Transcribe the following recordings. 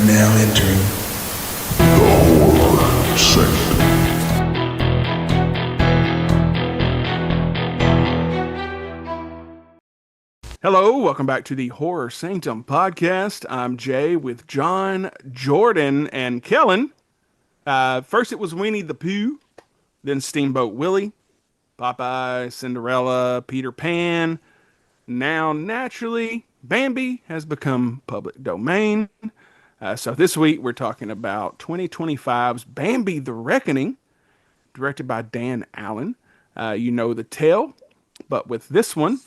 now entering the Horror Sanctum. Hello, welcome back to the Horror Sanctum podcast. I'm Jay with John, Jordan, and Kellen. First it was Winnie the Pooh, then Steamboat Willie, Popeye, Cinderella, Peter Pan. Now, naturally, Bambi has become public domain. So this week we're talking about 2025's Bambi the Reckoning, directed by Dan Allen. You know the tale, but with this one,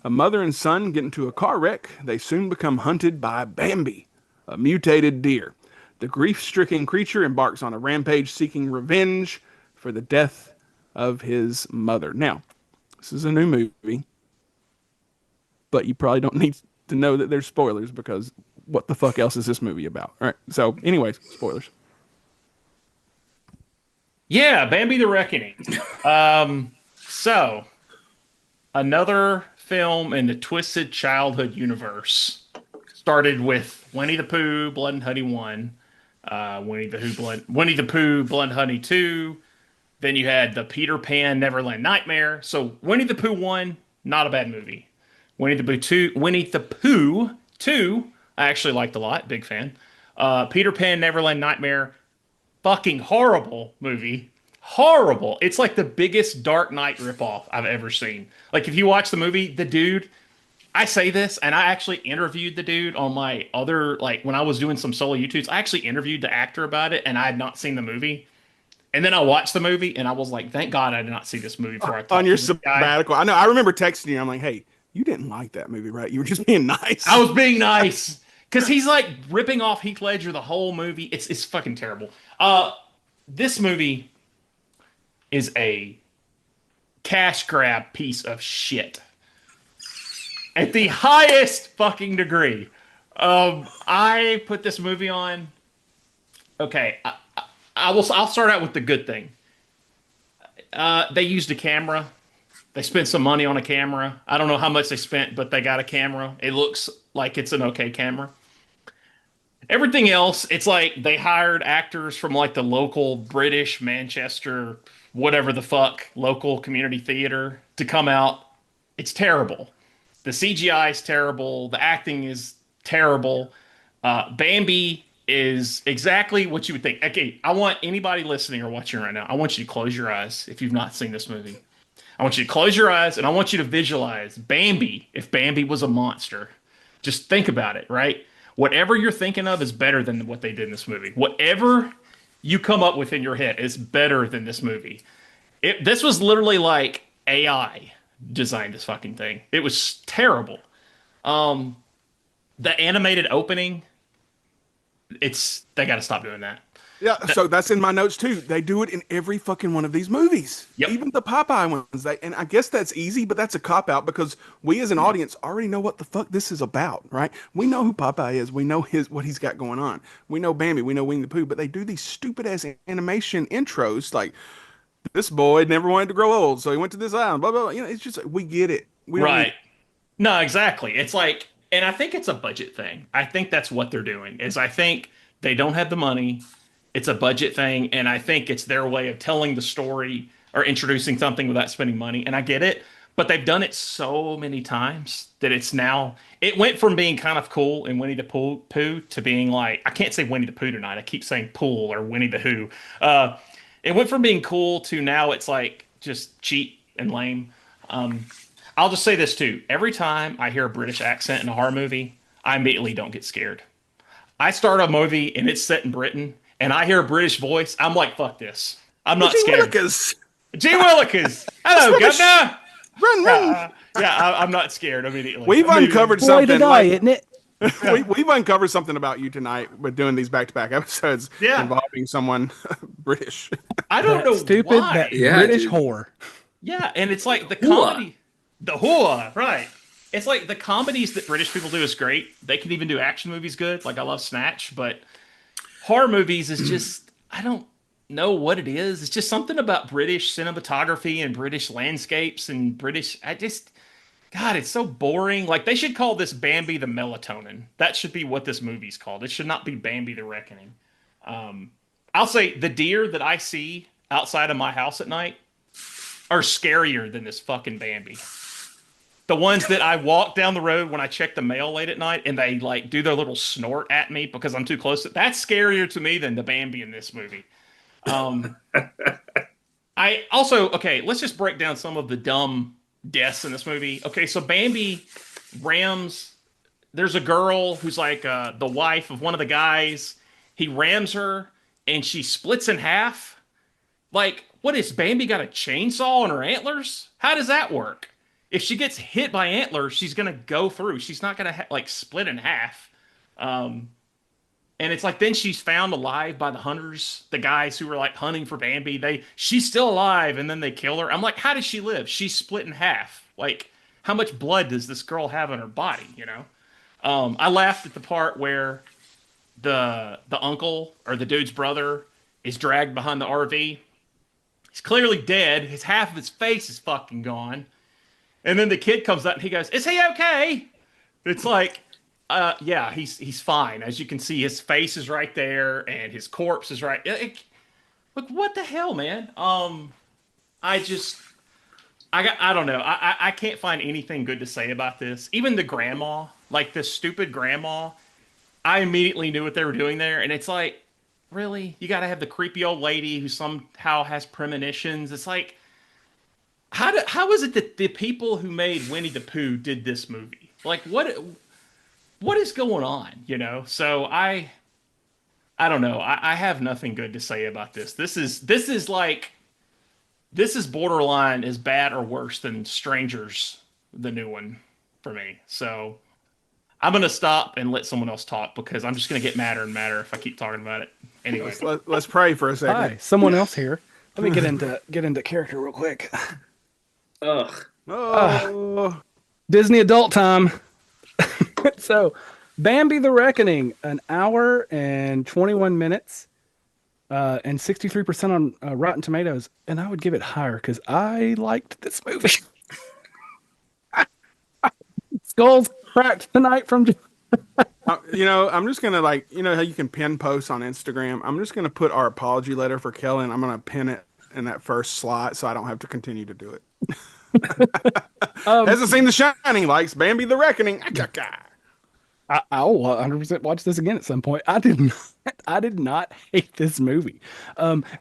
a mother and son get into a car wreck. They soon become hunted by Bambi, a mutated deer. The grief-stricken creature embarks on a rampage seeking revenge for the death of his mother. Now, this is a new movie, but you probably don't need to know that there's spoilers because what the fuck else is this movie about? All right. So, anyways, spoilers. Yeah, Bambi the Reckoning. So, another film in the Twisted Childhood universe. Started with Winnie the Pooh, Blood and Honey 1, Winnie the Pooh, Blood and Honey 2. Then you had the Peter Pan Neverland Nightmare. So, Winnie the Pooh 1, not a bad movie. Winnie the Pooh 2, I actually liked a lot, big fan. Peter Pan Neverland Nightmare, fucking horrible movie. Horrible. It's like the biggest Dark Knight ripoff I've ever seen. Like, if you watch the movie, the dude, I say this, and I actually interviewed the dude on my other, like, when I was doing some solo YouTubes, I actually interviewed the actor about it, and I had not seen the movie. And then I watched the movie, and I was like, thank God I did not see this movie before I talked On your to this guy. sabbatical. I know. I remember texting you. I'm like, hey, you didn't like that movie, right? You were just being nice. I was being nice. Because he's, like, ripping off Heath Ledger the whole movie. It's fucking terrible. This movie is a cash grab piece of shit at the highest fucking degree. I put this movie on. Okay, I'll start out with the good thing. They used a camera. They spent some money on a camera. I don't know how much they spent, but they got a camera. It looks like it's an okay camera. Everything else, it's like they hired actors from like the local British Manchester, whatever the fuck, local community theater to come out. It's terrible. The CGI is terrible. The acting is terrible. Bambi is exactly what you would think. Okay, I want anybody listening or watching right now, I want you to close your eyes if you've not seen this movie. I want you to close your eyes and I want you to visualize Bambi if Bambi was a monster. Just think about it, right? Whatever you're thinking of is better than what they did in this movie. Whatever you come up with in your head is better than this movie. This was literally like AI designed this fucking thing. It was terrible. The animated opening, they got to stop doing that. Yeah, so that's in my notes too. They do it in every fucking one of these movies. Yep. Even the Popeye ones. And I guess that's easy, but that's a cop-out because we as an audience already know what the fuck this is about, right? We know who Popeye is. We know what he's got going on. We know Bambi. We know Winnie the Pooh. But they do these stupid-ass animation intros like, this boy never wanted to grow old, so he went to this island, blah, blah, blah. You know, it's just, we get it. We don't Right. No, exactly. It's like, and I think it's a budget thing. I think that's what they're doing, is I think they don't have the money. It's a budget thing, and I think it's their way of telling the story or introducing something without spending money, and I get it, but they've done it so many times that it went from being kind of cool in Winnie the Pooh to being like, I can't say Winnie the Pooh tonight, I keep saying Pool or Winnie the Who. It went from being cool to now it's like just cheap and lame. I'll just say this too. Every time I hear a British accent in a horror movie, I immediately don't get scared. I start a movie and it's set in Britain and I hear a British voice, I'm like, fuck this. I'm not scared. Gee Willikers. Hello, governor. Run. I'm not scared immediately. We've uncovered something. Isn't it? We've uncovered something about you tonight with doing these back-to-back episodes involving someone British. I don't know stupid, why. that British whore. Yeah, and it's like the comedy. The whore, right. It's like the comedies that British people do is great. They can even do action movies good. Like, I love Snatch, but horror movies is just, I don't know what it is. It's just something about British cinematography and British landscapes and British, God, it's so boring. Like they should call this Bambi the Melatonin. That should be what this movie's called. It should not be Bambi the Reckoning. Um, I'll say the deer that I see outside of my house at night are scarier than this fucking Bambi. The ones that I walk down the road when I check the mail late at night and they like do their little snort at me because I'm too close. That's scarier to me than the Bambi in this movie. Um, I also, okay, let's just break down some of the dumb deaths in this movie. Okay, so Bambi rams, there's a girl who's like the wife of one of the guys. He rams her and she splits in half. Like, what is Bambi got a chainsaw on her antlers? How does that work? If she gets hit by antlers, she's gonna go through. She's not gonna like split in half. And it's like then she's found alive by the hunters, the guys who were like hunting for Bambi. She's still alive, and then they kill her. I'm like, how does she live? She's split in half. Like, how much blood does this girl have in her body? You know? I laughed at the part where the uncle or the dude's brother is dragged behind the RV. He's clearly dead. His half of his face is fucking gone. And then the kid comes up and he goes, "Is he okay?" It's like, yeah, he's fine. As you can see, his face is right there and his corpse is right. Like, what the hell, man? I don't know. I can't find anything good to say about this. Even the grandma, like this stupid grandma, I immediately knew what they were doing there. And it's like, really? You got to have the creepy old lady who somehow has premonitions. It's like, how is it that the people who made Winnie the Pooh did this movie? Like, what is going on? You know? So I don't know. I have nothing good to say about this. This is borderline as bad or worse than Strangers, the new one, for me. So I'm gonna stop and let someone else talk because I'm just gonna get madder and madder if I keep talking about it. Anyway, Let's pray for a second. Hi, someone else here. Let me get into character real quick. Ugh. Oh, Disney adult time. So, Bambi the Reckoning, an hour and 21 minutes, and 63% on Rotten Tomatoes. And I would give it higher because I liked this movie. Skulls cracked tonight from. I'm just gonna how you can pin posts on Instagram. I'm just gonna put our apology letter for Kelly, and I'm gonna pin it in that first slot so I don't have to continue to do it. Hasn't seen The Shining, likes Bambi the Reckoning. I'll 100% watch this again at some point. I did not hate this movie.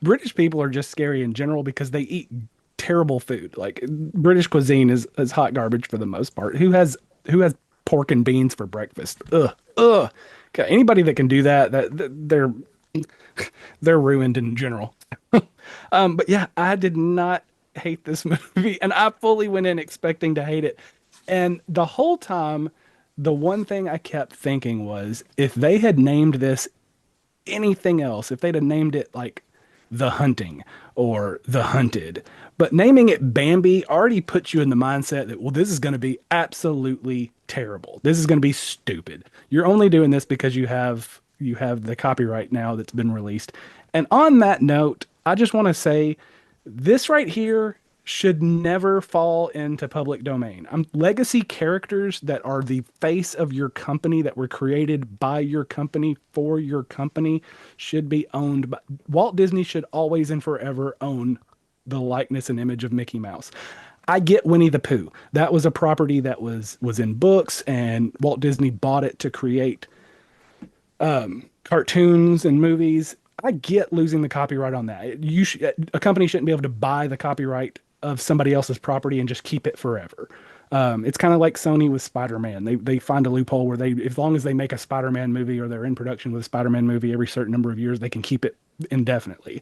British people are just scary in general because they eat terrible food. Like British cuisine is hot garbage for the most part. Who has pork and beans for breakfast? Ugh. Okay, anybody that can do that they're ruined in general. But yeah, I did not hate this movie, and I fully went in expecting to hate it. And the whole time, the one thing I kept thinking was, if they had named this anything else, if they'd have named it like The Hunting or The Hunted, but naming it Bambi already puts you in the mindset that, well, this is going to be absolutely terrible. This is going to be stupid. You're only doing this because you have the copyright now that's been released. And on that note, I just want to say this right here should never fall into public domain. Legacy characters that are the face of your company, that were created by your company for your company, should be owned by Walt Disney. Should always and forever own the likeness and image of Mickey Mouse. I get Winnie the Pooh. That was a property that was in books, and Walt Disney bought it to create cartoons and movies. I get losing the copyright on that. A company shouldn't be able to buy the copyright of somebody else's property and just keep it forever. It's kind of like Sony with Spider-Man. They find a loophole where as long as they make a Spider-Man movie or they're in production with a Spider-Man movie every certain number of years, they can keep it indefinitely.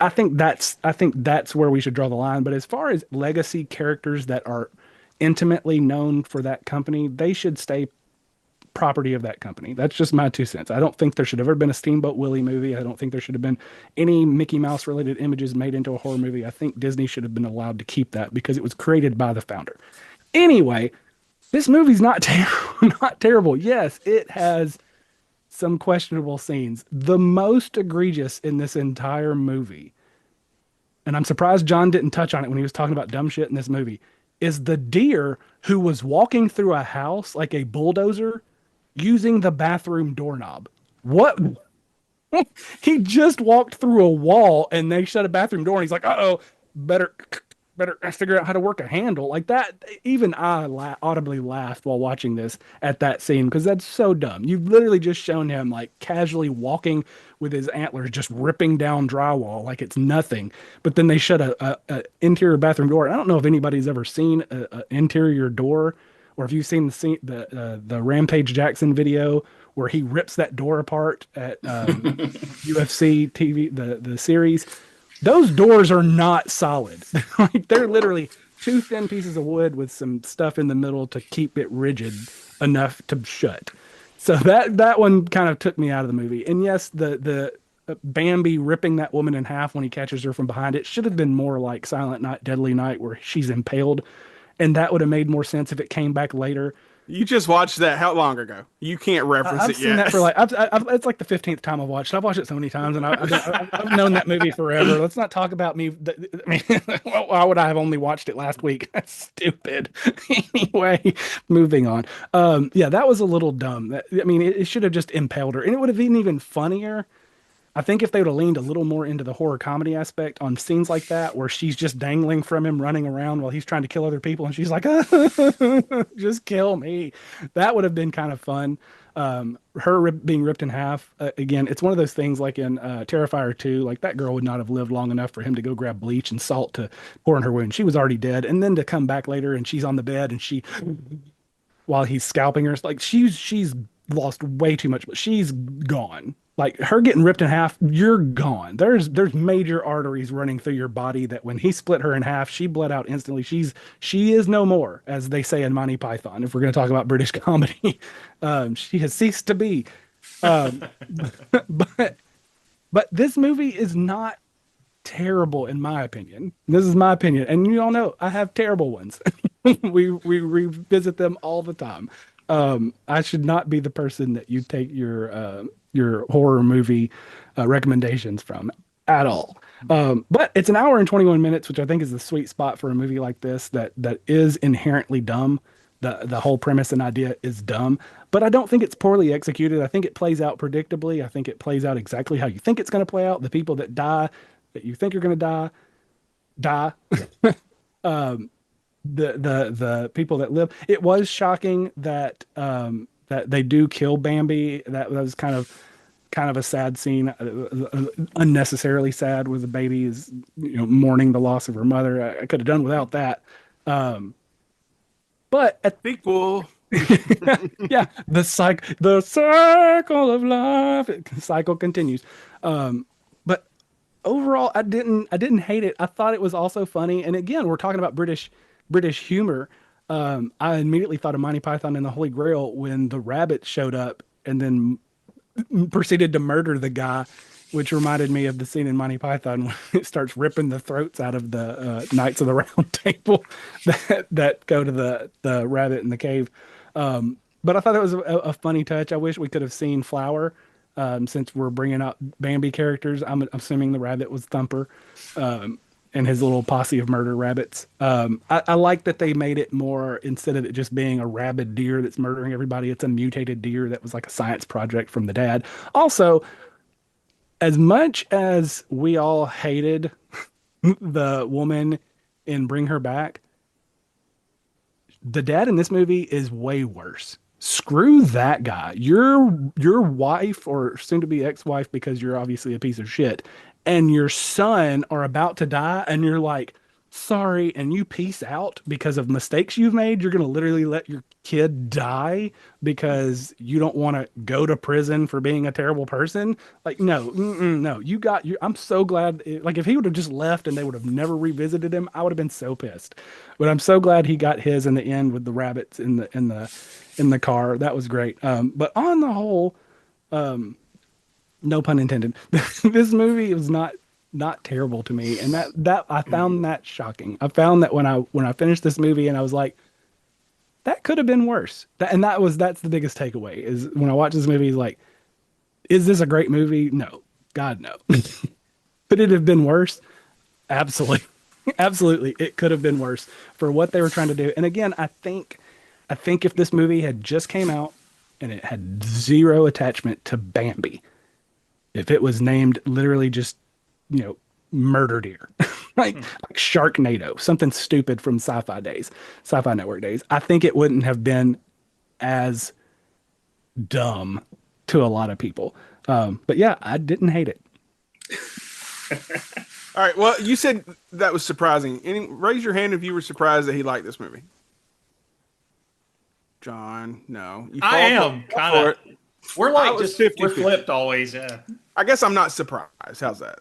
I think that's where we should draw the line. But as far as legacy characters that are intimately known for that company, they should stay property of that company. That's just my 2 cents. I don't think there should have ever been a Steamboat Willie movie. I don't think there should have been any Mickey Mouse related images made into a horror movie. I think Disney should have been allowed to keep that because it was created by the founder. Anyway, this movie's not terrible. Yes, it has some questionable scenes. The most egregious in this entire movie, and I'm surprised John didn't touch on it when he was talking about dumb shit in this movie, is the deer who was walking through a house like a bulldozer using the bathroom doorknob. What? He just walked through a wall and they shut a bathroom door and he's like, "Uh-oh, better figure out how to work a handle." Like that, even I audibly laughed while watching this at that scene because that's so dumb. You've literally just shown him like casually walking with his antlers just ripping down drywall like it's nothing. But then they shut a interior bathroom door. I don't know if anybody's ever seen a interior door or if you've seen the Rampage Jackson video where he rips that door apart at UFC TV, the series. Those doors are not solid. Like they're literally two thin pieces of wood with some stuff in the middle to keep it rigid enough to shut. So that one kind of took me out of the movie. And yes, the Bambi ripping that woman in half when he catches her from behind, it should have been more like Silent Night, Deadly Night, where she's impaled, and that would have made more sense if it came back later. You just watched that how long ago? You can't reference I've it seen yet. that for like it's like the 15th time I've watched it. I've watched it so many times, and I've known that movie forever. Let's not talk about me. I mean, why would I have only watched it last week? That's stupid. Anyway, moving on. Yeah, that was a little dumb. I mean, it should have just impaled her, and it would have been even funnier. I think if they would have leaned a little more into the horror comedy aspect on scenes like that, where she's just dangling from him, running around while he's trying to kill other people, and she's like, "Just kill me," that would have been kind of fun. Being ripped in half again. It's one of those things like in Terrifier 2. Like that girl would not have lived long enough for him to go grab bleach and salt to pour in her wound. She was already dead, and then to come back later and she's on the bed and she, while he's scalping her, it's like she's lost way too much, but she's gone. Like her getting ripped in half, you're gone. There's major arteries running through your body that when he split her in half, she bled out instantly. She is no more, as they say in Monty Python. If we're going to talk about British comedy, she has ceased to be. But this movie is not terrible in my opinion. This is my opinion, and you all know I have terrible ones. we revisit them all the time. I should not be the person that you take your horror movie recommendations from at all. But it's an hour and 21 minutes, which I think is the sweet spot for a movie like this that is inherently dumb. The whole premise and idea is dumb, but I don't think it's poorly executed. I think it plays out predictably. I think it plays out exactly how you think it's going to play out. The people that die, that you think are going to die. The people that live. It was shocking that that they do kill Bambi. That was kind of a sad scene, unnecessarily sad, where the baby is mourning the loss of her mother. I could have done without that. But at Sequel. yeah, the circle of life, the cycle continues. But overall, I didn't hate it. I thought it was also funny. And again, we're talking about British humor. I immediately thought of Monty Python and the Holy Grail when the rabbit showed up and then proceeded to murder the guy, which reminded me of the scene in Monty Python when it starts ripping the throats out of the Knights of the Round Table that go to the rabbit in the cave. But I thought that was a funny touch. I wish we could have seen Flower, since we're bringing out Bambi characters. I'm assuming the rabbit was Thumper, and his little posse of murder rabbits. I like that they made it more, instead of it just being a rabid deer that's murdering everybody, it's a mutated deer that was like a science project from the dad. Also, as much as we all hated the woman in Bring Her Back, the dad in this movie is way worse. Screw that guy. Your wife, or soon to be ex-wife, because you're obviously a piece of shit, and your son are about to die, and you're like, sorry, and you peace out because of mistakes you've made. You're going to literally let your kid die because you don't want to go to prison for being a terrible person. Like, no, no, I'm so glad. Like, if he would have just left and they would have never revisited him, I would have been so pissed. But I'm so glad he got his in the end with the rabbits in the car. That was great. But on the whole, no pun intended, this movie was not terrible to me, and that I found that shocking. I found that when I finished this movie, and I was like, that could have been worse. That's the biggest takeaway, is when I watch this movie, like, is this a great movie? No, God no. Could it have been worse? Absolutely. Absolutely, it could have been worse for what they were trying to do. And again, I think if this movie had just came out and it had zero attachment to Bambi, if it was named literally just, Murder Deer, like Sharknado, something stupid from Sci-Fi Network days, I think it wouldn't have been as dumb to a lot of people. But yeah, I didn't hate it. All right. Well, you said that was surprising. Raise your hand if you were surprised that he liked this movie. John, no. You I fall am for kind of. it. We're I like was just 50-50. we're flipped always. Yeah. I guess I'm not surprised. How's that?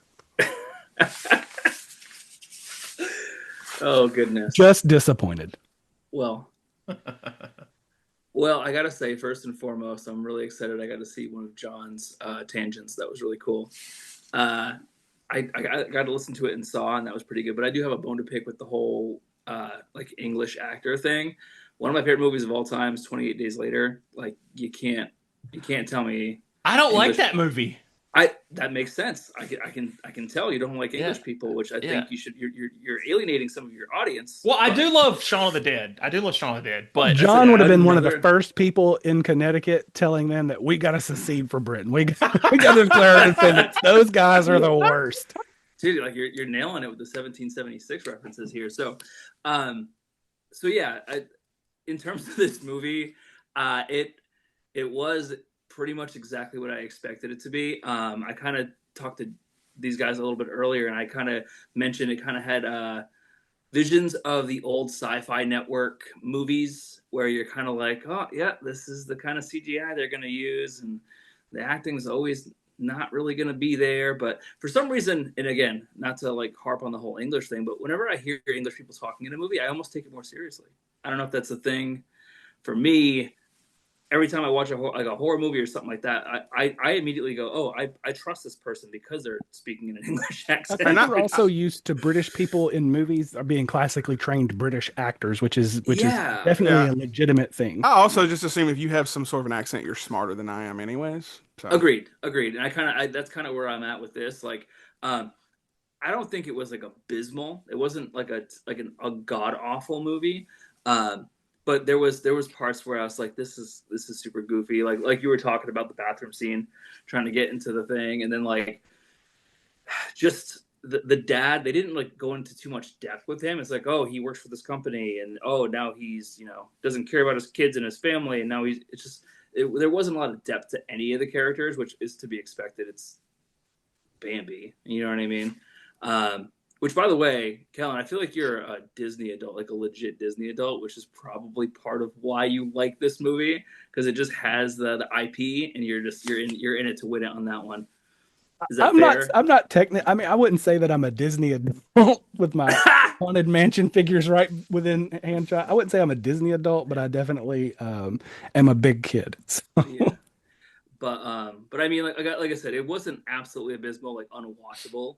Oh goodness. Just disappointed. Well, well, I gotta say, first and foremost, I'm really excited. I got to see one of John's tangents. That was really cool. I got to listen to it in Saw, and that was pretty good. But I do have a bone to pick with the whole like English actor thing. One of my favorite movies of all time is 28 Days Later. Like you can't tell me I don't like English- that movie. that makes sense. I can tell you don't like English Yeah. people, which I Yeah. think you should. You're alienating some of your audience. Well, I but- do love Shaun of the Dead. But John would have been one of the another- first people in Connecticut telling them that we got to secede for Britain. We got to declare our independence. Those guys are the worst. Dude, like you're nailing it with the 1776 references here. So yeah, in terms of this movie, it was pretty much exactly what I expected it to be. I kind of talked to these guys a little bit earlier, and I kind of mentioned it kind of had visions of the old Sci-Fi Network movies where you're kind of like, oh yeah, this is the kind of CGI they're going to use, and the acting is always not really going to be there. But for some reason, and again, not to like harp on the whole English thing, but whenever I hear English people talking in a movie, I almost take it more seriously. I don't know if that's a thing for me. Every time I watch a horror movie or something like that, I immediately go, oh, I trust this person because they're speaking in an English I accent. think we're also used to British people in movies are being classically trained British actors, which is Yeah. definitely Yeah. a legitimate thing. I also just assume if you have some sort of an accent, you're smarter than I am, anyways. So. Agreed. And that's kind of where I'm at with this. Like, I don't think it was like abysmal. It wasn't like a god awful movie. But there was parts where I was like, this is super goofy. Like you were talking about the bathroom scene, trying to get into the thing, and then like just the dad. They didn't like go into too much depth with him. It's like, oh, he works for this company, and oh, now he's doesn't care about his kids and his family, and now there wasn't a lot of depth to any of the characters, which is to be expected. It's Bambi, you know what I mean? Which, by the way, Kellen, I feel like you're a Disney adult, like a legit Disney adult, which is probably part of why you like this movie, because it just has the IP, and you're in it to win it on that one. Is that fair? I'm not technically. I mean, I wouldn't say that I'm a Disney adult with my haunted mansion figures right within handshot. I wouldn't say I'm a Disney adult, but I definitely am a big kid. So. Yeah. But I mean, like I said, it wasn't absolutely abysmal, like unwatchable.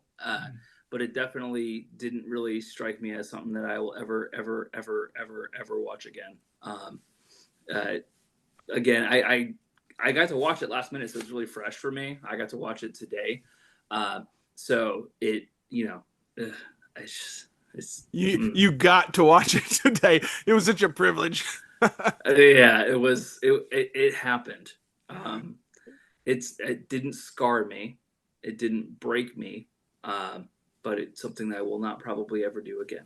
But it definitely didn't really strike me as something that I will ever watch again. Again, I got to watch it last minute, so it's really fresh for me. I got to watch it today, so it You got to watch it today. It was such a privilege. yeah, it happened. It didn't scar me, it didn't break me. But it's something that I will not probably ever do again.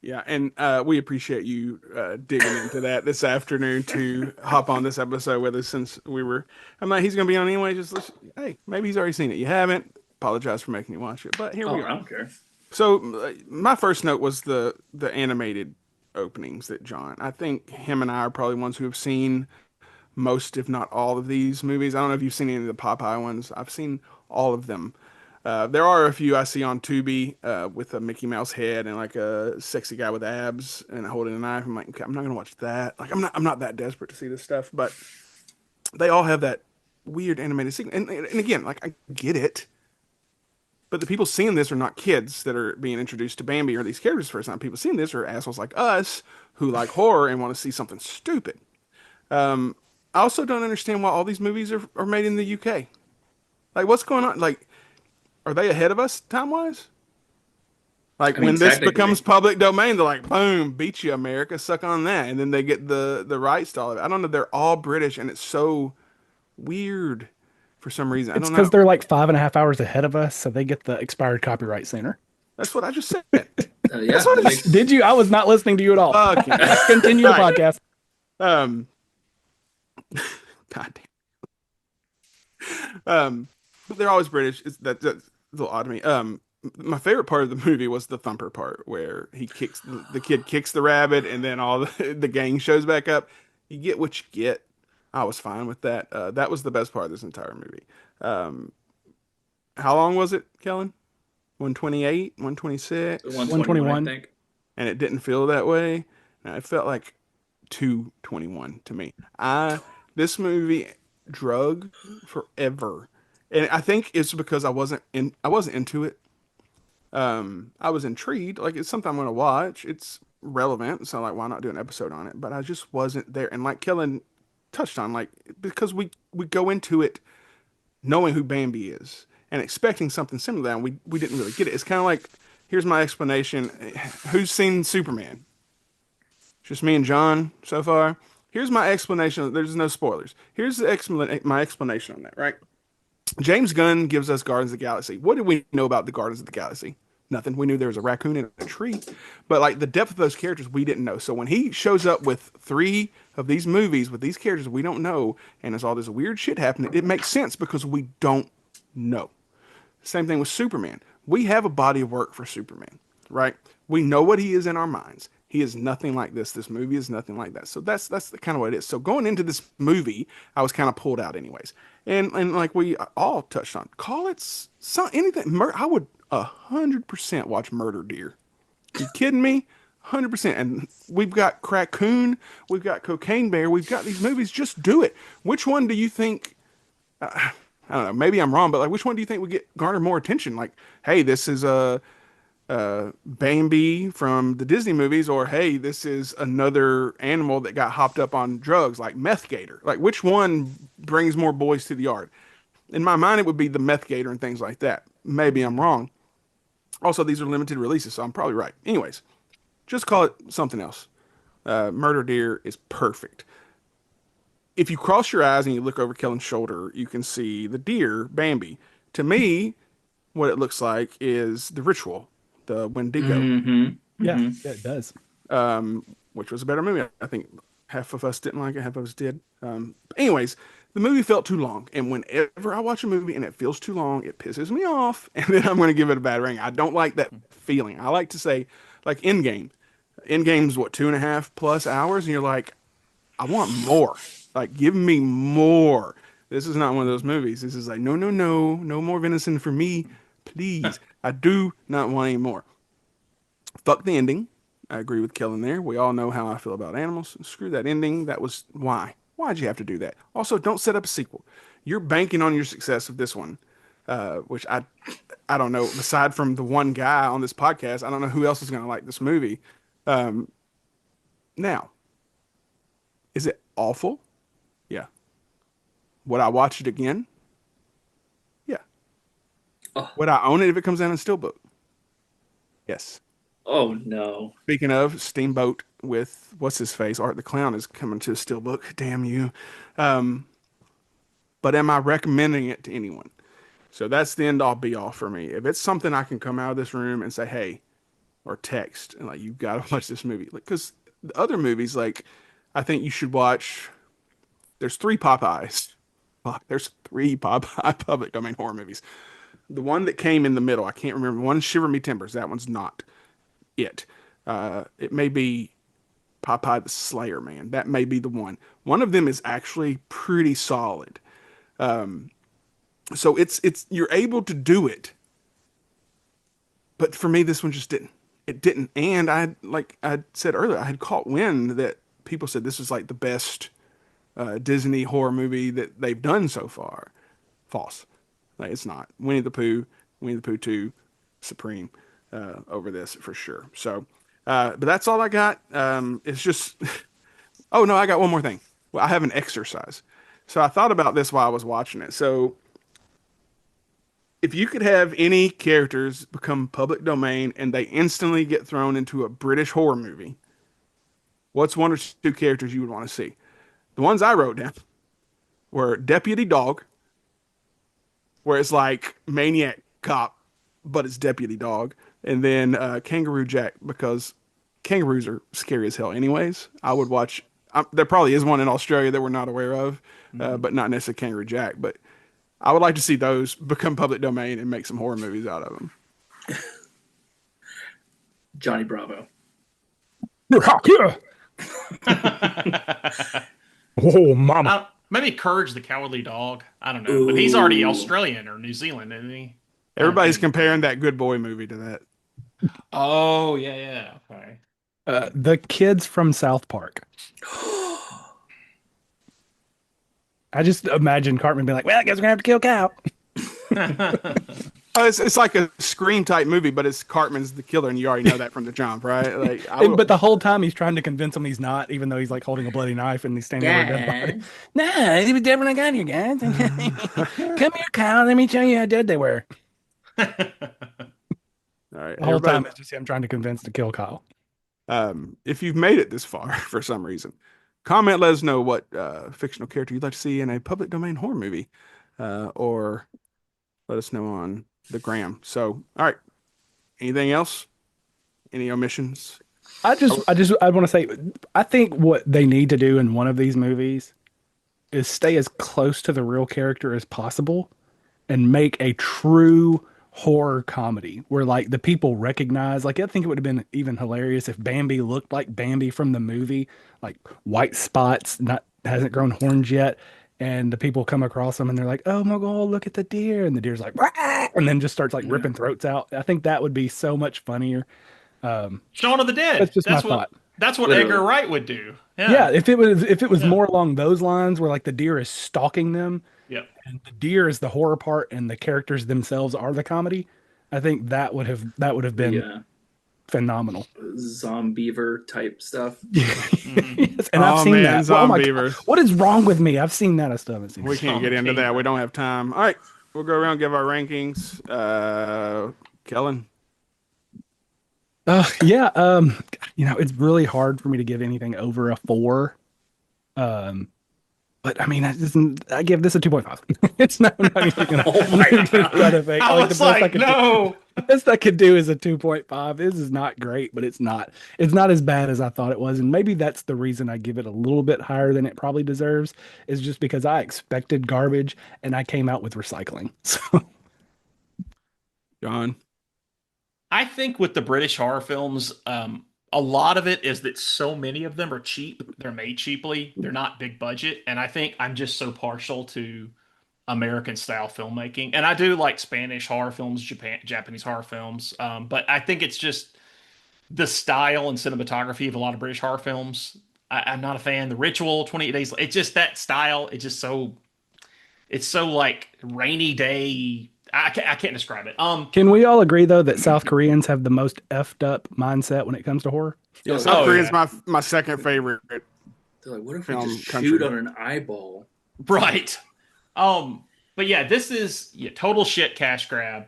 Yeah, and we appreciate you digging into that this afternoon to hop on this episode with us, since I'm like, he's going to be on anyway. Just listen. Hey, maybe he's already seen it. You haven't. Apologize for making you watch it, but here we are. I don't care. So my first note was the animated openings that John. I think him and I are probably ones who have seen most, if not all, of these movies. I don't know if you've seen any of the Popeye ones. I've seen all of them. There are a few I see on Tubi with a Mickey Mouse head and like a sexy guy with abs and holding a knife. I'm like, okay, I'm not gonna watch that. Like, I'm not that desperate to see this stuff, but they all have that weird animated sequence. And again, like, I get it, but the people seeing this are not kids that are being introduced to Bambi or these characters for the first time. People seeing this are assholes like us who like horror and want to see something stupid. I also don't understand why all these movies are made in the UK. Like, what's going on? Like, are they ahead of us time-wise? Like I mean, when this technically. becomes public domain, they're like, boom, beat you, America, suck on that. And then they get the rights to all of it. I don't know. They're all British and it's so weird for some reason. I It's don't because know. they're like 5.5 hours ahead of us, so they get the expired copyright sooner. That's what I just said. That's Yeah, what that I makes. just Did you? I was not listening to you at all. fucking. Continue the All right. podcast. Um, God damn. But they're always British. That's a little odd to me. My favorite part of the movie was the thumper part where he kicks the kid kicks the rabbit and then all the gang shows back up. You get what you get. I was fine with that. That was the best part of this entire movie. Um, how long was it, Kellen? 128, 126, 121, I 121. think. and it didn't feel that way. And it felt like 221 to me. This movie drug forever. And I think it's because I wasn't into it. I was intrigued. Like it's something I'm gonna watch. It's relevant, so like why not do an episode on it? But I just wasn't there. And like Kellen touched on, like because we go into it knowing who Bambi is and expecting something similar, and we didn't really get it. It's kind of like here's my explanation. Who's seen Superman? Just me and John so far. Here's my explanation. There's no spoilers. Here's my explanation on that. Right. James Gunn gives us Guardians of the Galaxy. What did we know about the Guardians of the Galaxy? Nothing. We knew there was a raccoon in a tree, but like the depth of those characters, we didn't know. So when he shows up with 3 of these movies with these characters we don't know, and there's all this weird shit happening, it makes sense because we don't know. Same thing with Superman. We have a body of work for Superman, right? We know what he is in our minds. He is nothing like this. This movie is nothing like that. So that's the kind of what it is. So going into this movie, I was kind of pulled out anyways. And like we all touched on, call it anything. I would 100% watch Murder Deer. You kidding me? 100%. And we've got Crackoon, we've got Cocaine Bear, we've got these movies. Just do it. Which one do you think? I don't know. Maybe I'm wrong, but like, which one do you think would garner more attention? Like, hey, this is a Bambi from the Disney movies, or hey, this is another animal that got hopped up on drugs, like Meth Gator. Like, which one brings more boys to the yard? In my mind, it would be the Meth Gator and things like that. Maybe I'm wrong. Also, these are limited releases, so I'm probably right. Anyways, just call it something else. Murder Deer is perfect. If you cross your eyes and you look over Kellen's shoulder, you can see the deer, Bambi. To me, what it looks like is the ritual, the Wendigo, Yeah, yeah, it does. which was a better movie. I think half of us didn't like it, half of us did. Anyways, the movie felt too long. And whenever I watch a movie and it feels too long, it pisses me off. And then I'm going to give it a bad rating. I don't like that feeling. I like to say, like Endgame. Endgame's what, 2.5+ hours? And you're like, I want more. Like, give me more. This is not one of those movies. This is like, no, no, no. No more venison for me. Please. I do not want any more. Fuck the ending. I agree with Kellen there. We all know how I feel about animals. Screw that ending. That was why. Why'd you have to do that? Also, don't set up a sequel. You're banking on your success of this one, which I don't know. Aside from the one guy on this podcast, I don't know who else is going to like this movie. Now, is it awful? Yeah. Would I watch it again? Yeah. Oh. Would I own it if it comes out in Steelbook? Yes. Oh no. Speaking of Steamboat with what's his face, Art the Clown is coming to a Steelbook. Damn you. But am I recommending it to anyone? So that's the end all be all for me. If it's something I can come out of this room and say, hey, or text, and like, you've got to watch this movie. Because the other movies, like, I think you should watch. There's 3 Popeyes. Fuck, there's 3 Popeye public domain horror movies. The one that came in the middle, I can't remember. One's Shiver Me Timbers. That one's not it. It may be Popeye the Slayer, man. That may be the one. One of them is actually pretty solid. So it's you're able to do it. But for me, this one just didn't. It didn't. And like I said earlier, I had caught wind that people said this was like the best Disney horror movie that they've done so far. False. Like, it's not. Winnie the Pooh 2, supreme over this for sure. So, but that's all I got. It's just, oh no, I got one more thing. Well, I have an exercise. So I thought about this while I was watching it. So if you could have any characters become public domain and they instantly get thrown into a British horror movie, what's one or two characters you would want to see? The ones I wrote down were Deputy Dog, where it's like Maniac Cop, but it's Deputy Dog, and then Kangaroo Jack, because kangaroos are scary as hell anyways. I would watch, there probably is one in Australia that we're not aware of, but not necessarily Kangaroo Jack, but I would like to see those become public domain and make some horror movies out of them. Johnny Bravo. Oh, mama. Maybe Courage the Cowardly Dog. I don't know, but he's already Australian or New Zealand, isn't he? Everybody's comparing that Good Boy movie to that. Oh yeah. Okay. The kids from South Park. I just imagine Cartman being like, "Well, I guess we're gonna have to kill Cow." It's like a Scream type movie, but it's Cartman's the killer, and you already know that from the jump, right? Like, But the whole time he's trying to convince him he's not, even though he's like holding a bloody knife and he's standing over a dead body. Nah, it was dead when I got here, guys. Come here, Kyle. Let me show you how dead they were. all right, The whole time it's just him trying to convince to kill Kyle. If you've made it this far for some reason, comment, let us know what fictional character you'd like to see in a public domain horror movie, or let us know on the gram. So, all right, anything else? Any omissions? I want to say, I think what they need to do in one of these movies is stay as close to the real character as possible and make a true horror comedy where like the people recognize, like I think it would have been even hilarious if Bambi looked like Bambi from the movie, like white spots, not hasn't grown horns yet, and the people come across them and they're like, "Oh my God, look at the deer," and the deer's like, "Wah!" And then just starts like ripping throats out. I think that would be so much funnier. Shaun of the Dead. That's just my thought. That's what Literally. Edgar Wright would do. Yeah, if it was more along those lines where like the deer is stalking them Yep. and the deer is the horror part and the characters themselves are the comedy, I think that would have been phenomenal. Zombiever type stuff. Yes, and I've seen that. Oh my God, Zombievers. what is wrong with me? I've seen that. I still haven't seen We it. can't get into that. We don't have time. All right, we'll go around and give our rankings. Kellen. Yeah, it's really hard for me to give anything over a 4. But I mean, I give this a 2.5. It's not even Oh my God. I was like, no. The best I could do is a 2.5. This is not great, but it's not as bad as I thought it was. And maybe that's the reason I give it a little bit higher than it probably deserves, is just because I expected garbage and I came out with recycling. So John. I think with the British horror films, a lot of it is that so many of them are cheap. They're made cheaply. They're not big budget. And I think I'm just so partial to American style filmmaking. And I do like Spanish horror films, Japanese horror films. But I think it's just the style and cinematography of a lot of British horror films. I'm not a fan. The Ritual, 28 Days. It's just that style. It's so like rainy day. I can't describe it. can we all agree though that South Koreans have the most effed up mindset when it comes to horror? Yeah, South Korea's my second favorite. They're like, what if we Film just country. shoot on an eyeball? Right. But yeah, this is total shit cash grab.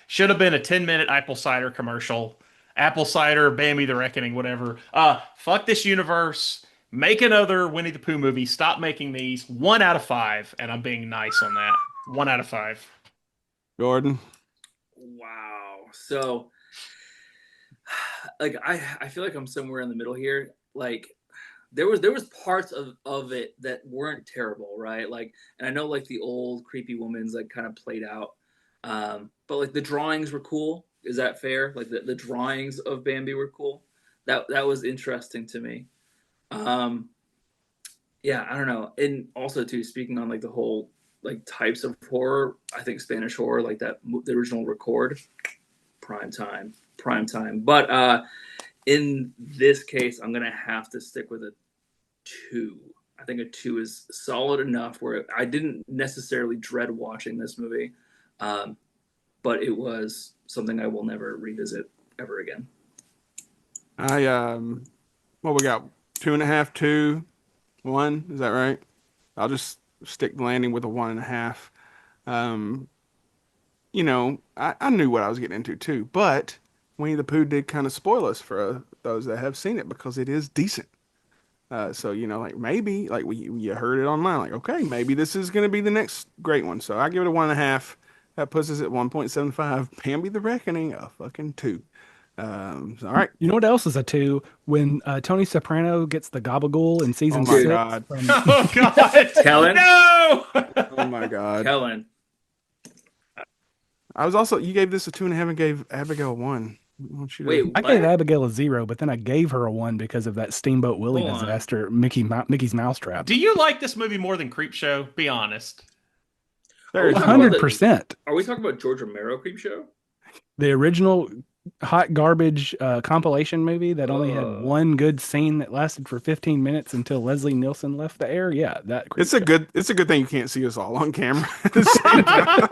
Should have been a 10-minute apple cider commercial. Apple cider, Bambi the Reckoning, whatever. Fuck this universe. Make another Winnie the Pooh movie. Stop making these. 1 out of 5, and I'm being nice on that. 1 out of 5. Jordan. Wow. So, like, I feel like I'm somewhere in the middle here. Like, there was parts of it that weren't terrible, right? Like, and I know like the old creepy woman's like kind of played out, but like the drawings were cool. Is that fair? Like the drawings of Bambi were cool. That was interesting to me. Yeah, I don't know. And also too, speaking on like the whole like types of horror, I think Spanish horror, like the original Record, prime time. But in this case, I'm gonna have to stick with a 2. I think a 2 is solid enough where I didn't necessarily dread watching this movie, but it was something I will never revisit ever again. What we got? 2.5, 2, 1. Is that right? I'll just stick the landing with a 1.5. you know, I knew what I was getting into too. But Winnie the Pooh did kind of spoil us for those that have seen it because it is decent. So you know, like maybe like you heard it online, like okay, maybe this is gonna be the next great one. So I give it a 1.5. That puts us at 1.75. Bambi the Reckoning, a fucking 2. All right. You know what else is a 2? When Tony Soprano gets the gabagool in season Oh my 6 God. from Oh God! Kellen? No! Oh my God. Kellen. I was also you gave this a 2.5 and gave Abigail a 1. I want you to- Wait, I what? gave Abigail a 0, but then I gave her a 1 because of that Steamboat Willie Hold on. disaster, Mickey's Mousetrap. Do you like this movie more than Creepshow? Be honest. There's Oh, 100%. Are we talking about George Romero Creep Show? The original hot garbage compilation movie that only had one good scene that lasted for 15 minutes until Leslie Nielsen left the air. Yeah, that. it's a good thing you can't see us all on camera at the same time.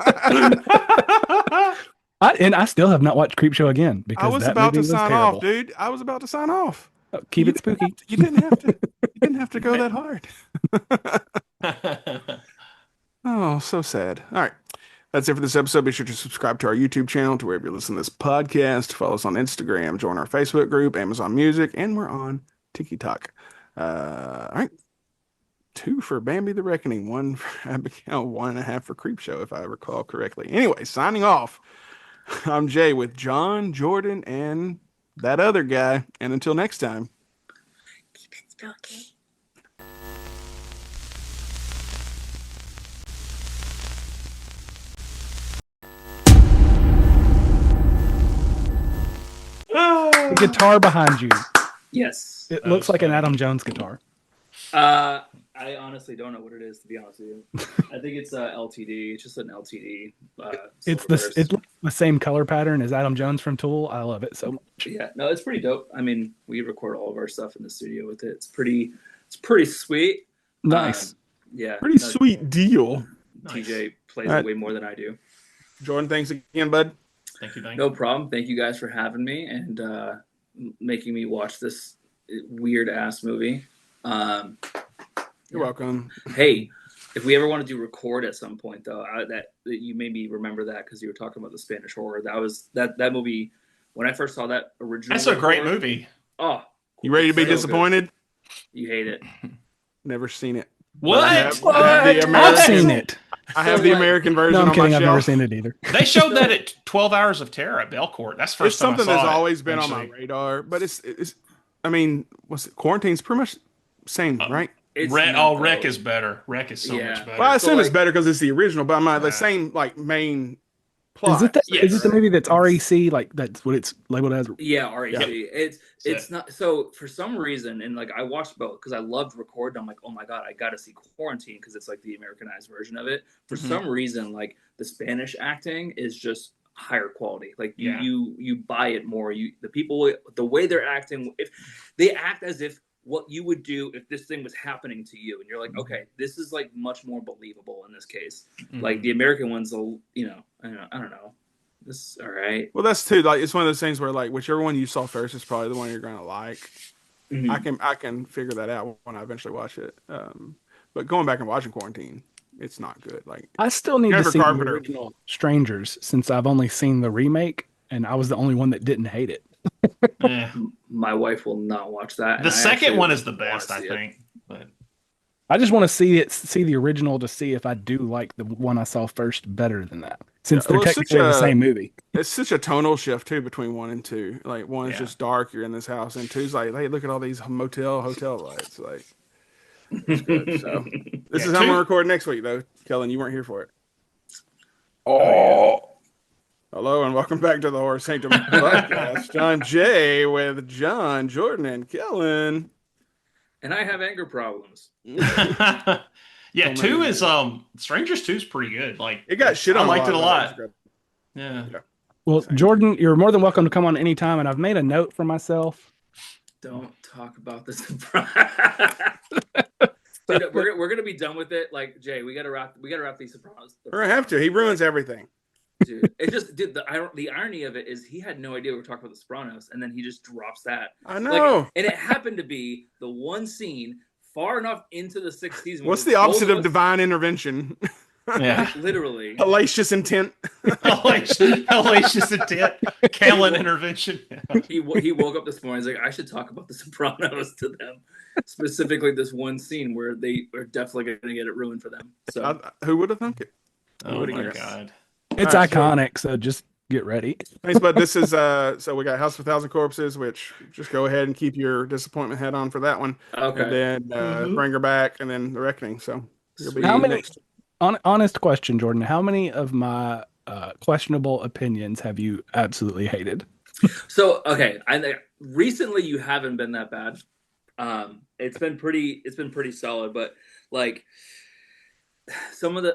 And I still have not watched Creepshow again because I was that about movie to was sign terrible. off, dude. I was about to sign off. Keep it spooky. You didn't have to. You didn't have to go that hard. Oh, so sad. All right. That's it for this episode. Be sure to subscribe to our YouTube channel, to wherever you listen to this podcast. Follow us on Instagram, join our Facebook group, Amazon Music, and we're on TikTok. All right. 2 for Bambi the Reckoning, 1 for Abigail, 1.5 for Creepshow, if I recall correctly. Anyway, signing off. I'm Jay with John, Jordan, and that other guy. And until next time. Keep it spooky. The guitar behind you. Yes. It looks like an Adam Jones guitar. I honestly don't know what it is, to be honest with you. I think it's LTD. It's just an LTD. It's Silverburst. the same color pattern as Adam Jones from Tool. I love it so much. Yeah, no, it's pretty dope. I mean, we record all of our stuff in the studio with it. It's pretty sweet. Nice. Yeah. Pretty sweet deal. TJ plays All right. it way more than I do. Jordan, thanks again, bud. Thank you. Thank No you. problem. Thank you guys for having me and making me watch this weird ass movie. You're welcome. Hey, if we ever want to do record at some point, though, that you maybe remember that because you were talking about the Spanish horror. That was that movie. When I first saw that original, That's a great record, movie. Oh, You ready to be so good. disappointed? You hate it. Never seen it. What? I have the I've American- seen it. I have the American version No, I'm on kidding. my I've never shelf. seen it either. They showed that at 12 Hours of Terror at Belcourt. That's the It's first time I something saw that's it, always been on my actually. radar, but it's. I mean, what's it? Quarantine's pretty much same, right? It's Rec not, is better. Rec is so Yeah. much better. Well, I So, assume it's like- better because it's the original, but I'm not the Yeah. same like main plot. Is it Yes. the movie that's REC? Like that's what it's labeled as? Yeah, REC. Yeah. It's not so for some reason, and like I watched both because I loved Record. And I'm like, oh my god, I got to see Quarantine because it's like the Americanized version of it. For Mhm. some reason, like the Spanish acting is just higher quality. Like Yeah. you buy it more. The people, the way they're acting, if they act as if what you would do if this thing was happening to you, and you're like, okay, this is like much more believable in this case. Mhm. Like the American ones, I don't know. This all right. Well, that's too like it's one of those things where like whichever one you saw first is probably the one you're gonna like. Mhm. I can figure that out when I eventually watch it. But going back and watching Quarantine, it's not good. Like I still need to Jennifer see Carpenter. the original Strangers since I've only seen the remake and I was the only one that didn't hate it. Eh. My wife will not watch that. and The I second actually one is the wanna best, I see it. think. But I just want to see the original to see if I do like the one I saw first better than that. Since Yeah, they're well, it's such technically the a- same movie. it's such a tonal shift too between 1 and 2. Like 1 is Yeah. just dark, you're in this house, and 2's like, hey, look at all these hotel lights. Like it's good. So this Yeah, is how I'm 2 gonna record next week though. Kellen, you weren't here for it. Oh. Hello and welcome back to the Horror Sanctum podcast. I'm Jay with John, Jordan, and Kellen. And I have anger problems. yeah, So 2 many is Strangers 2 is pretty good. Like It got shit I on. liked it a but lot. was good. Yeah. Well, Same. Jordan, you're more than welcome to come on anytime, and I've made a note for myself. Don't talk about this. Dude, we're gonna be done with it. Like Jay, we gotta wrap these Sopranos. We're gonna have to. He ruins everything. Dude, it just dude. The irony of it is he had no idea we were talking about the Sopranos, and then he just drops that. I know. Like, and it happened to be the one scene far enough into the 6th season. What's where the opposite both of us- divine intervention? Yeah. Literally. Hellacious intent. Hellacious intent. Kellen intervention. He woke up this morning. He's like, I should talk about The Sopranos to them, specifically this one scene where they are definitely going to get it ruined for them. So Who would have thunk it? Oh What do my you- god. It's All right, so- iconic, so just get ready. Thanks, bud. This is so we got House of a Thousand Corpses, which just go ahead and keep your disappointment hat on for that one, okay. and then Mhm. Bring Her Back, and then The Reckoning. So you'll be How many- next. Honest question, Jordan. How many of my questionable opinions have you absolutely hated? So okay, recently you haven't been that bad. It's been pretty solid, but like some of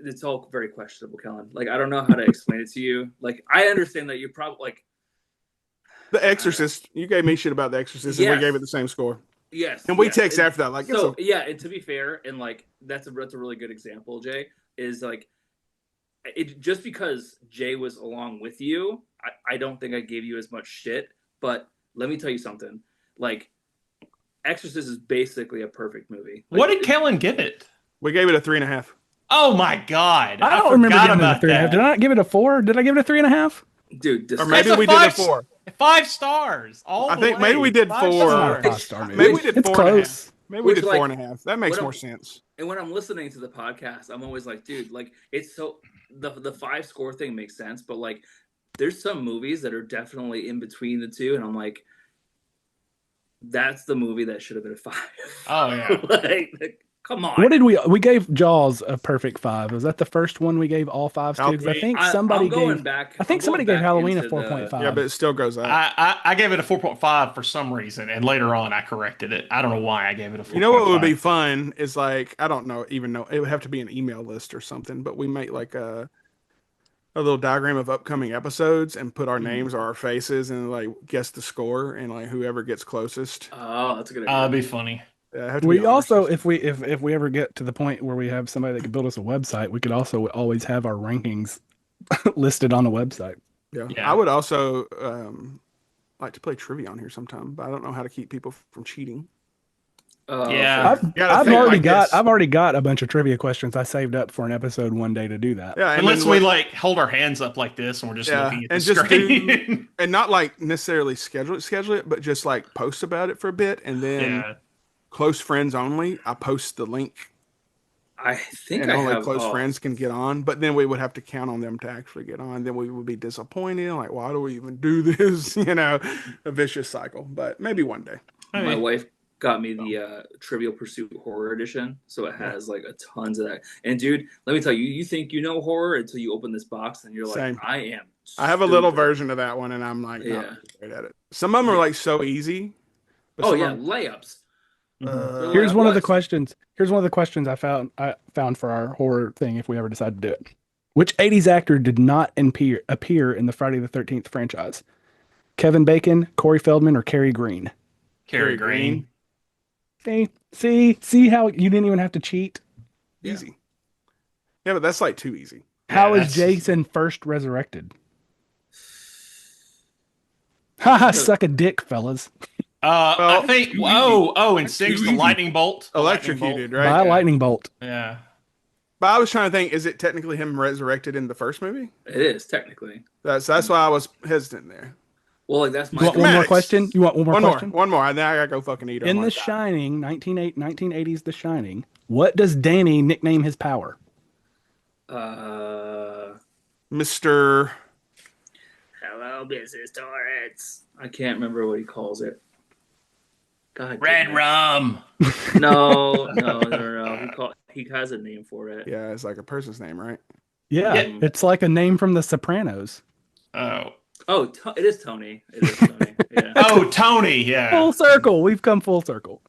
it's all very questionable, Kellen. Like I don't know how to explain it to you. Like I understand that you're probably like The Exorcist. You gave me shit about The Exorcist, and we Yes. gave it the same score. yes, And we yes. text And after that, like, so it's yeah. And to be fair, and like that's a really good example. Jay is like it just because Jay was along with you. I don't think I gave you as much shit. But let me tell you something. Like Exorcist is basically a perfect movie. Like, What did Kellen give it? we gave it a 3.5. Oh my god. I don't remember forgot giving it a about 3.5. that. Did I not give it a 4? Did I give it a 3.5? dude? This Or maybe That's a we did a five- 4. 5 stars. All I the think maybe way. we did 5 4. stars. It's not a 5-star movie. Maybe we did It's 4.5. close. Maybe we Which, did like, 4.5. That makes what more I'm- sense. And when I'm listening to the podcast, I'm always like, dude, like it's so the 5 score thing makes sense, but like there's some movies that are definitely in between the two, and I'm like, that's the movie that should have been a 5. Oh yeah. like, come on. What did we gave Jaws a perfect 5? Was that the first one we gave all 5s to? 'Cause I think somebody I'm going gave. back. I think I'm somebody going gave back Halloween a into the- 4.5. Yeah, but it still goes up. I gave it a 4.5 for some reason, and later on I corrected it. I don't know why I gave it a 4.5. You know what would be fun is like I don't know even know it would have to be an email list or something, but we make like a little diagram of upcoming episodes and put our names or our faces and like guess the score and like whoever gets closest. Oh, that's a good idea. That'd be funny. Have to be We on also, our if we ever get to the point where we have somebody that can build us a website, we could also always have our rankings listed on the website. yeah. Yeah. I would also like to play trivia on here sometime, but I don't know how to keep people from cheating. Yeah. You gotta think I've already got a bunch of trivia questions I saved up for an episode one day to do that. Yeah, and Unless then we what- like hold our hands up like this and we're just Yeah, looking at the and just screen. and not like necessarily schedule it, but just like post about it for a bit, and then Yeah. close friends only. I post the link, I think and I only have close friends can get on. But then we would have to count on them to actually get on. Then we would be disappointed. Like, why do we even do this? You know, a vicious cycle. But maybe one day. My wife got me the Trivial Pursuit Horror Edition, so it has like a tons of that. And dude, let me tell you, you think you know horror until you open this box and you're like, Same. I am. I have a little stupid. version of that one, and I'm like, Yeah. not great at it. Some of them are like so easy. but Oh some yeah, of them- layups. Uh, Here's one of the What? questions. Here's one of the questions I found for our horror thing if we ever decide to do it. Which 80s actor did not appear in the Friday the 13th franchise? Kevin Bacon, Corey Feldman, or Cary Green? Cary Green. See how you didn't even have to cheat? easy. Yeah, but that's like too easy. How is that's- Jason first resurrected? Haha, suck a dick, fellas. I think. too And That's sings too the easy. lightning bolt. The lightning bolt. Electrocuted, By right? a lightning bolt. Yeah. But I was trying to think: is it technically him resurrected in the first movie? It is technically. That's why I was hesitant there. Well, like that's You my. want one more Max. question? You want one more One question? more. Now I gotta go fucking eat. or I'm In gonna The die. Shining, 1980s The Shining, what does Danny nickname his power? Mr. Hello, Mrs. Torrance. I can't remember what he calls it. God. Red damn it. rum. No. He has a name for it. Yeah, it's like a person's name, right? Yeah, Yeah. it's like a name from The Sopranos. Oh. Oh, it is Tony. It is Tony. Yeah. Oh, Tony. Yeah. Full circle. We've come full circle.